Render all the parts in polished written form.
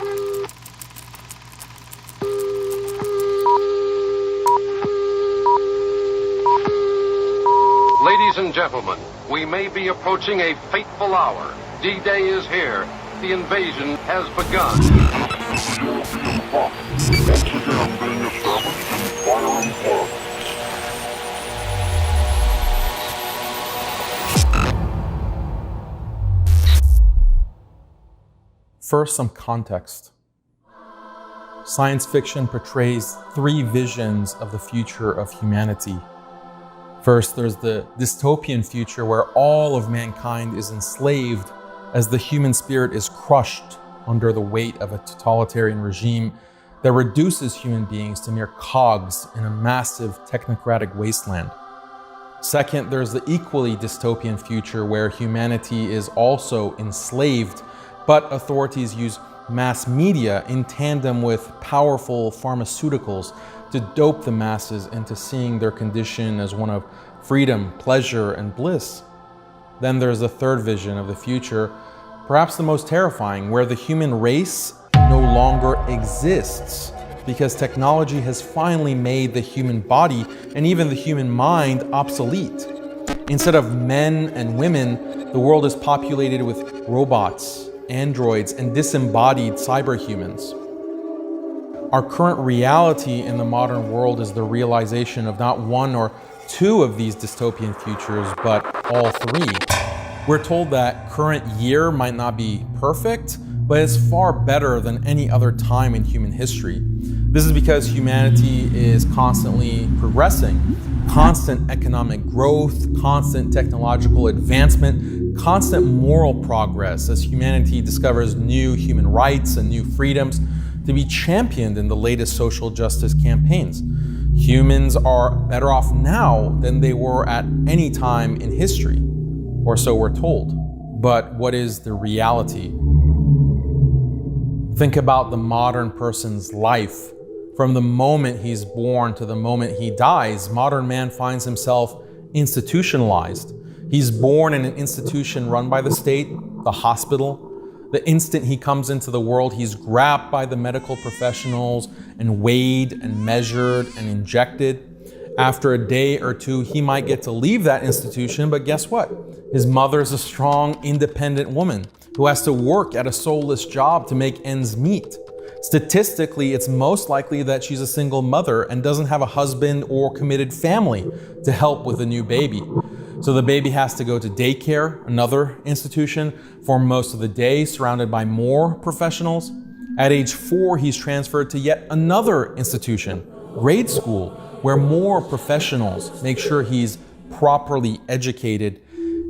Ladies and gentlemen, we may be approaching a fateful hour. D-Day is here. The invasion has begun. First, some context. Science fiction portrays three visions of the future of humanity. First, there's the dystopian future where all of mankind is enslaved as the human spirit is crushed under the weight of a totalitarian regime that reduces human beings to mere cogs in a massive technocratic wasteland. Second, there's the equally dystopian future where humanity is also enslaved, but authorities use mass media in tandem with powerful pharmaceuticals to dope the masses into seeing their condition as one of freedom, pleasure, and bliss. Then there's the third vision of the future, perhaps the most terrifying, where the human race no longer exists because technology has finally made the human body and even the human mind obsolete. Instead of men and women, the world is populated with robots, androids, and disembodied cyberhumans. Our current reality in the modern world is the realization of not one or two of these dystopian futures, but all three. We're told that current year might not be perfect, but it's far better than any other time in human history. This is because humanity is constantly progressing. Constant economic growth, constant technological advancement, constant moral progress as humanity discovers new human rights and new freedoms to be championed in the latest social justice campaigns. Humans are better off now than they were at any time in history, or so we're told. But what is the reality? Think about the modern person's life. From the moment he's born to the moment he dies, modern man finds himself institutionalized. He's born in an institution run by the state, the hospital. The instant he comes into the world, he's grabbed by the medical professionals and weighed and measured and injected. After a day or two, he might get to leave that institution, but guess what? His mother's a strong, independent woman who has to work at a soulless job to make ends meet. Statistically, it's most likely that she's a single mother and doesn't have a husband or committed family to help with a new baby. So the baby has to go to daycare, another institution, for most of the day, surrounded by more professionals. At age 4, he's transferred to yet another institution, grade school, where more professionals make sure he's properly educated.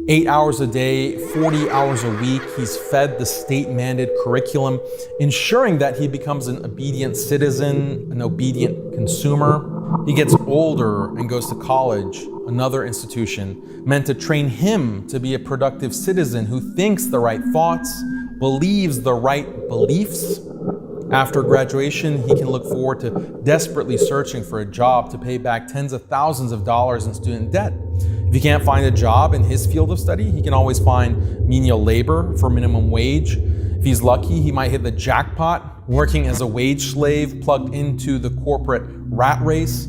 8 hours a day, 40 hours a week, he's fed the state-mandated curriculum, ensuring that he becomes an obedient citizen, an obedient consumer. He gets older and goes to college, another institution, meant to train him to be a productive citizen who thinks the right thoughts, believes the right beliefs. After graduation, he can look forward to desperately searching for a job to pay back tens of thousands of dollars in student debt. If he can't find a job in his field of study, he can always find menial labor for minimum wage. If he's lucky, he might hit the jackpot, working as a wage slave plugged into the corporate rat race.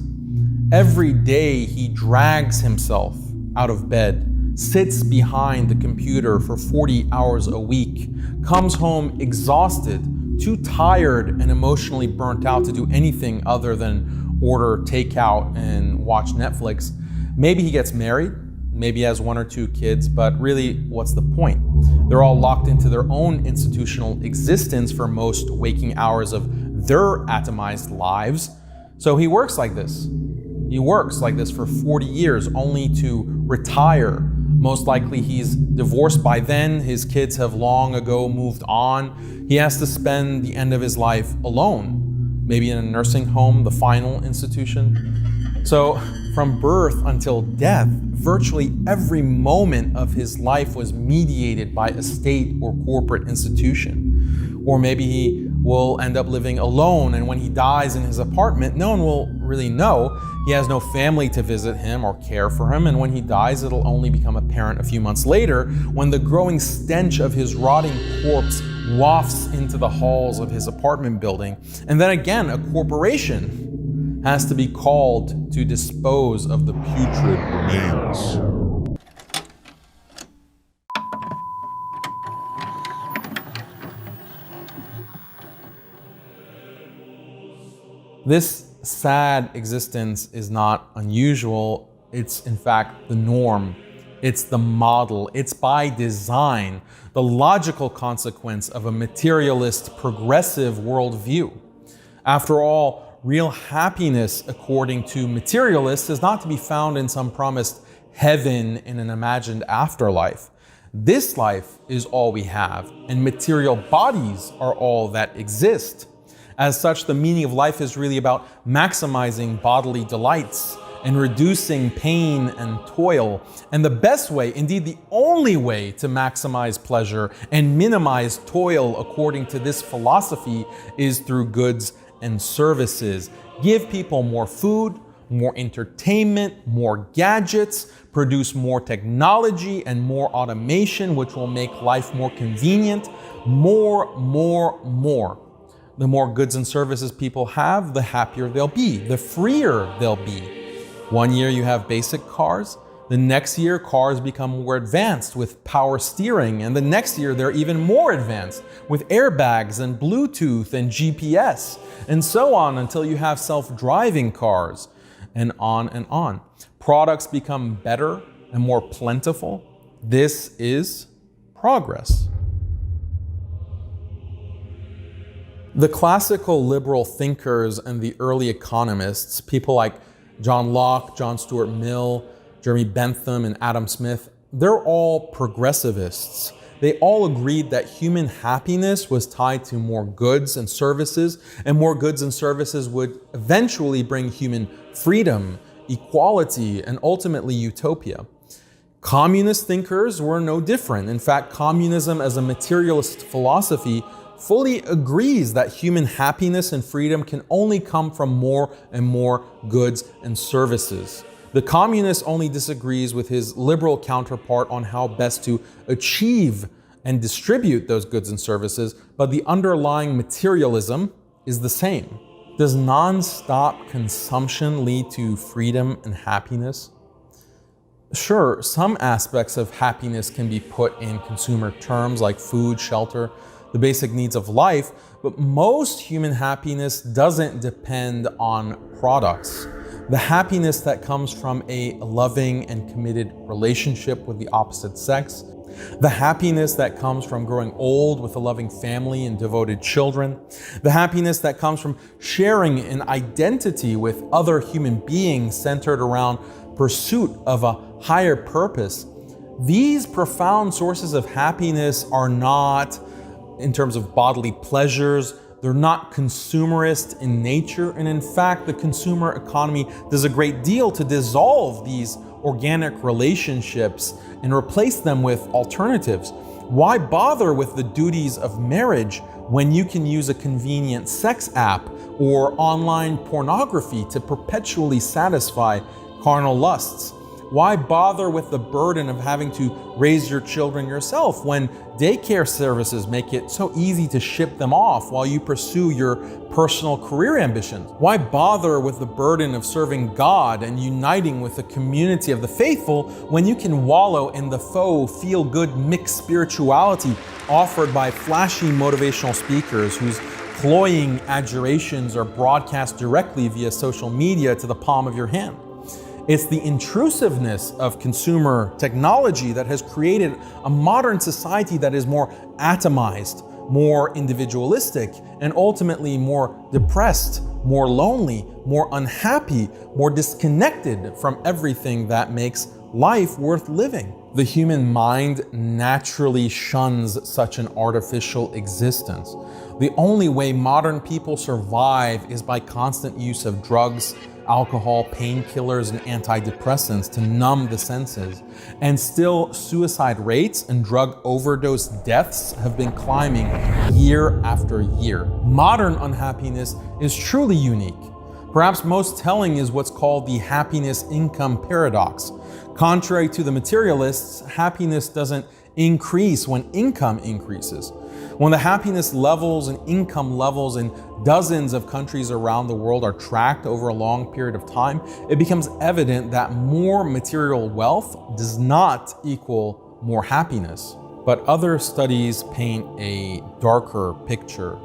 Every day he drags himself out of bed, sits behind the computer for 40 hours a week, comes home exhausted, too tired and emotionally burnt out to do anything other than order takeout and watch Netflix. Maybe he gets married, maybe he has 1 or 2 kids, but really, what's the point? They're all locked into their own institutional existence for most waking hours of their atomized lives. So he works like this. He works like this for 40 years, only to retire. Most likely he's divorced by then, his kids have long ago moved on. He has to spend the end of his life alone, maybe in a nursing home, the final institution. So from birth until death, virtually every moment of his life was mediated by a state or corporate institution. Or maybe he will end up living alone, and when he dies in his apartment, no one will really know. He has no family to visit him or care for him, and when he dies, it'll only become apparent a few months later when the growing stench of his rotting corpse wafts into the halls of his apartment building. And then again, a corporation has to be called to dispose of the putrid remains. This sad existence is not unusual. It's in fact the norm. It's the model. It's by design, the logical consequence of a materialist, progressive worldview. After all, real happiness, according to materialists, is not to be found in some promised heaven in an imagined afterlife. This life is all we have, and material bodies are all that exist. As such, the meaning of life is really about maximizing bodily delights and reducing pain and toil. And the best way, indeed the only way, to maximize pleasure and minimize toil according to this philosophy is through goods and services. Give people more food, more entertainment, more gadgets, produce more technology and more automation, which will make life more convenient. More. The more goods and services people have, the happier they'll be, the freer they'll be. One year you have basic cars, the next year cars become more advanced with power steering, and the next year they're even more advanced with airbags and Bluetooth and GPS, and so on until you have self-driving cars, and on and on. Products become better and more plentiful. This is progress. The classical liberal thinkers and the early economists, people like John Locke, John Stuart Mill, Jeremy Bentham, and Adam Smith, they're all progressivists. They all agreed that human happiness was tied to more goods and services, and more goods and services would eventually bring human freedom, equality, and ultimately utopia. Communist thinkers were no different. In fact, communism as a materialist philosophy fully agrees that human happiness and freedom can only come from more and more goods and services. The communist only disagrees with his liberal counterpart on how best to achieve and distribute those goods and services, but the underlying materialism is the same. Does non-stop consumption lead to freedom and happiness? Sure, some aspects of happiness can be put in consumer terms like food, shelter, the basic needs of life, but most human happiness doesn't depend on products. The happiness that comes from a loving and committed relationship with the opposite sex, the happiness that comes from growing old with a loving family and devoted children, the happiness that comes from sharing an identity with other human beings centered around pursuit of a higher purpose. These profound sources of happiness are not, in terms of bodily pleasures, they're not consumerist in nature, and in fact, the consumer economy does a great deal to dissolve these organic relationships and replace them with alternatives. Why bother with the duties of marriage when you can use a convenient sex app or online pornography to perpetually satisfy carnal lusts? Why bother with the burden of having to raise your children yourself when daycare services make it so easy to ship them off while you pursue your personal career ambitions? Why bother with the burden of serving God and uniting with the community of the faithful when you can wallow in the faux feel-good mixed spirituality offered by flashy motivational speakers whose cloying adjurations are broadcast directly via social media to the palm of your hand? It's the intrusiveness of consumer technology that has created a modern society that is more atomized, more individualistic, and ultimately more depressed, more lonely, more unhappy, more disconnected from everything that makes life worth living. The human mind naturally shuns such an artificial existence. The only way modern people survive is by constant use of drugs, alcohol, painkillers, and antidepressants to numb the senses. And still, suicide rates and drug overdose deaths have been climbing year after year. Modern unhappiness is truly unique. Perhaps most telling is what's called the happiness income paradox. Contrary to the materialists, happiness doesn't increase when income increases. When the happiness levels and income levels in dozens of countries around the world are tracked over a long period of time, it becomes evident that more material wealth does not equal more happiness. But other studies paint a darker picture.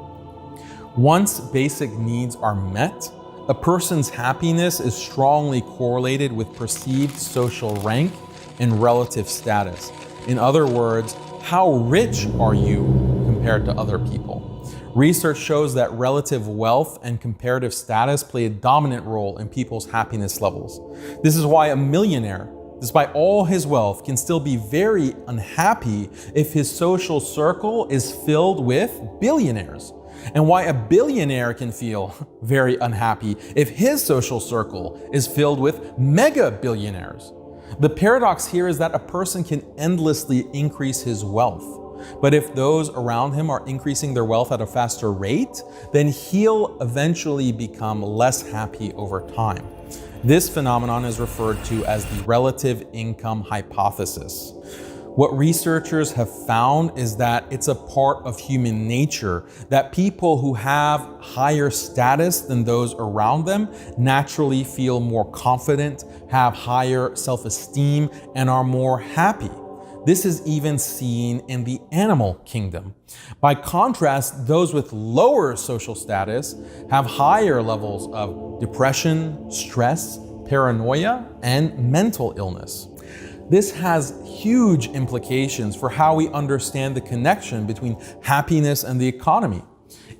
Once basic needs are met, a person's happiness is strongly correlated with perceived social rank and relative status. In other words, how rich are you compared to other people? Research shows that relative wealth and comparative status play a dominant role in people's happiness levels. This is why a millionaire, despite all his wealth, can still be very unhappy if his social circle is filled with billionaires. And why a billionaire can feel very unhappy if his social circle is filled with mega billionaires. The paradox here is that a person can endlessly increase his wealth, but if those around him are increasing their wealth at a faster rate, then he'll eventually become less happy over time. This phenomenon is referred to as the relative income hypothesis. What researchers have found is that it's a part of human nature that people who have higher status than those around them naturally feel more confident, have higher self-esteem, and are more happy. This is even seen in the animal kingdom. By contrast, those with lower social status have higher levels of depression, stress, paranoia, and mental illness. This has huge implications for how we understand the connection between happiness and the economy.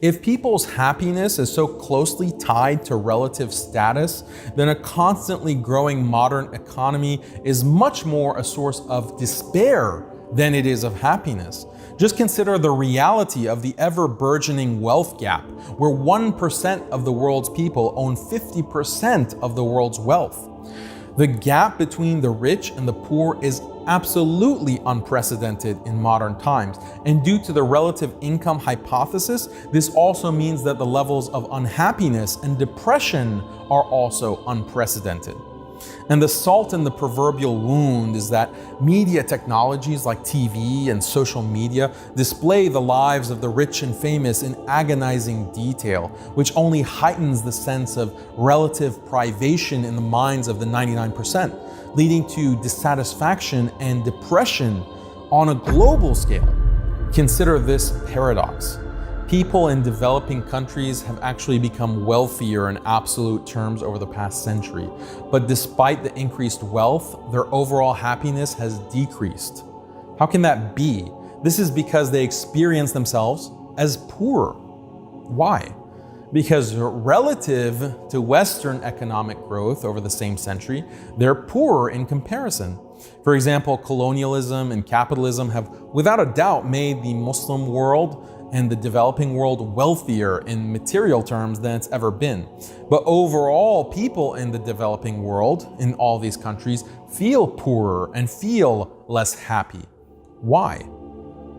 If people's happiness is so closely tied to relative status, then a constantly growing modern economy is much more a source of despair than it is of happiness. Just consider the reality of the ever-burgeoning wealth gap, where 1% of the world's people own 50% of the world's wealth. The gap between the rich and the poor is absolutely unprecedented in modern times. And due to the relative income hypothesis, this also means that the levels of unhappiness and depression are also unprecedented. And the salt in the proverbial wound is that media technologies like TV and social media display the lives of the rich and famous in agonizing detail, which only heightens the sense of relative privation in the minds of the 99%, leading to dissatisfaction and depression on a global scale. Consider this paradox. People in developing countries have actually become wealthier in absolute terms over the past century, but despite the increased wealth, their overall happiness has decreased. How can that be? This is because they experience themselves as poor. Why? Because relative to Western economic growth over the same century, they're poorer in comparison. For example, colonialism and capitalism have without a doubt made the Muslim world and the developing world wealthier in material terms than it's ever been. But overall, people in the developing world, in all these countries, feel poorer and feel less happy. Why?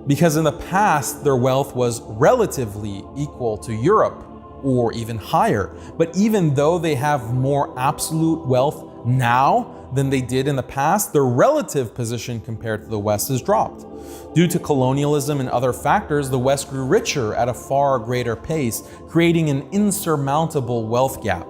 Because in the past, their wealth was relatively equal to Europe, or even higher. But even though they have more absolute wealth now than they did in the past, their relative position compared to the West has dropped. Due to colonialism and other factors, the West grew richer at a far greater pace, creating an insurmountable wealth gap.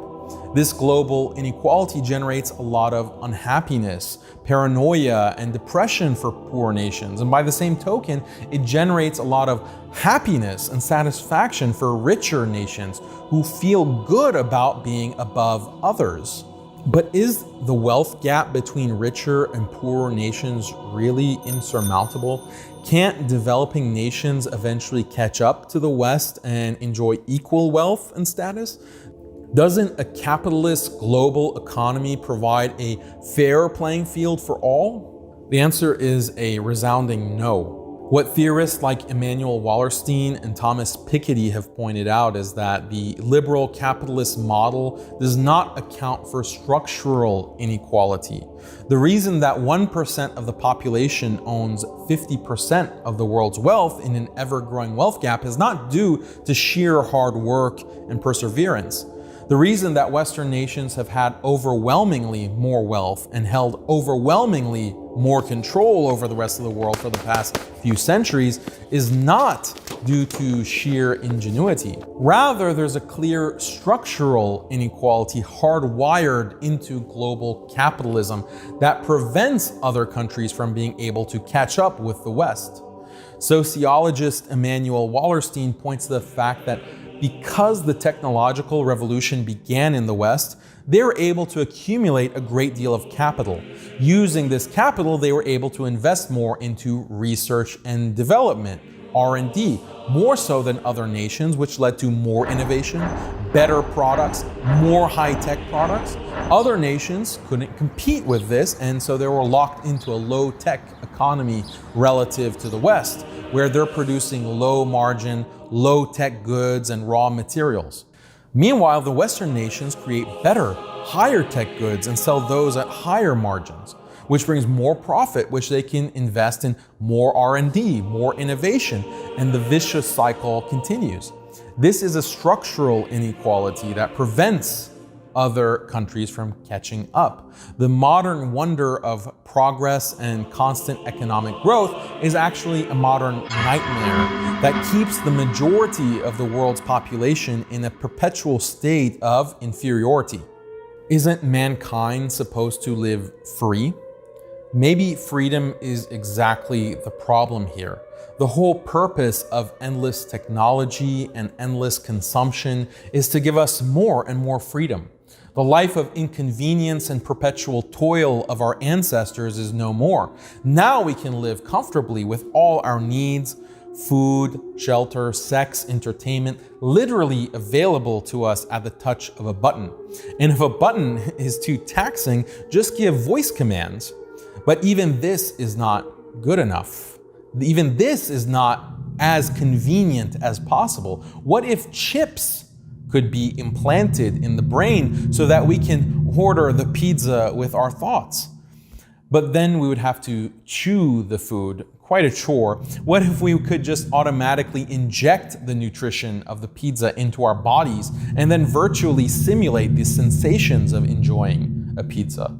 This global inequality generates a lot of unhappiness, paranoia, and depression for poor nations. And by the same token, it generates a lot of happiness and satisfaction for richer nations who feel good about being above others. But is the wealth gap between richer and poorer nations really insurmountable? Can't developing nations eventually catch up to the West and enjoy equal wealth and status? Doesn't a capitalist global economy provide a fair playing field for all? The answer is a resounding no. What theorists like Immanuel Wallerstein and Thomas Piketty have pointed out is that the liberal capitalist model does not account for structural inequality. The reason that 1% of the population owns 50% of the world's wealth in an ever-growing wealth gap is not due to sheer hard work and perseverance. The reason that Western nations have had overwhelmingly more wealth and held overwhelmingly more control over the rest of the world for the past few centuries is not due to sheer ingenuity. Rather, there's a clear structural inequality hardwired into global capitalism that prevents other countries from being able to catch up with the West. Sociologist Immanuel Wallerstein points to the fact that because the technological revolution began in the West, they were able to accumulate a great deal of capital. Using this capital, they were able to invest more into research and development, R&D, more so than other nations, which led to more innovation, better products, more high-tech products. Other nations couldn't compete with this, and so they were locked into a low-tech economy relative to the West, where they're producing low-margin, low-tech goods and raw materials. Meanwhile, the Western nations create better, higher-tech goods and sell those at higher margins, which brings more profit, which they can invest in more R&D, more innovation, and the vicious cycle continues. This is a structural inequality that prevents other countries from catching up. The modern wonder of progress and constant economic growth is actually a modern nightmare that keeps the majority of the world's population in a perpetual state of inferiority. Isn't mankind supposed to live free? Maybe freedom is exactly the problem here. The whole purpose of endless technology and endless consumption is to give us more and more freedom. The life of inconvenience and perpetual toil of our ancestors is no more. Now we can live comfortably with all our needs, food, shelter, sex, entertainment, literally available to us at the touch of a button. And if a button is too taxing, just give voice commands. But even this is not good enough. Even this is not as convenient as possible. What if chips could be implanted in the brain so that we can order the pizza with our thoughts? But then we would have to chew the food, quite a chore. What if we could just automatically inject the nutrition of the pizza into our bodies and then virtually simulate the sensations of enjoying a pizza?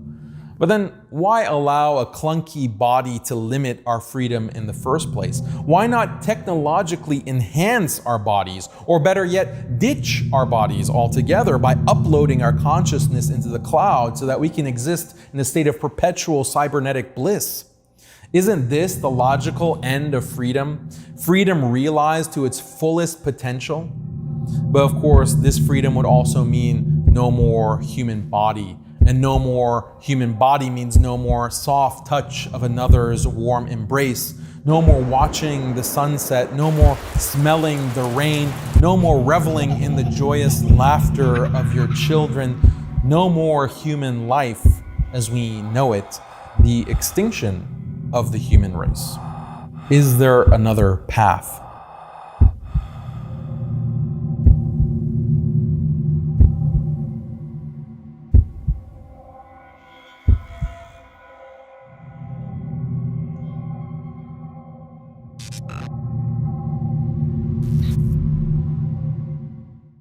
But then why allow a clunky body to limit our freedom in the first place? Why not technologically enhance our bodies, or better yet, ditch our bodies altogether by uploading our consciousness into the cloud so that we can exist in a state of perpetual cybernetic bliss? Isn't this the logical end of freedom? Freedom realized to its fullest potential? But of course, this freedom would also mean no more human body. And no more human body means no more soft touch of another's warm embrace, no more watching the sunset, no more smelling the rain, no more reveling in the joyous laughter of your children, no more human life as we know it, the extinction of the human race. Is there another path?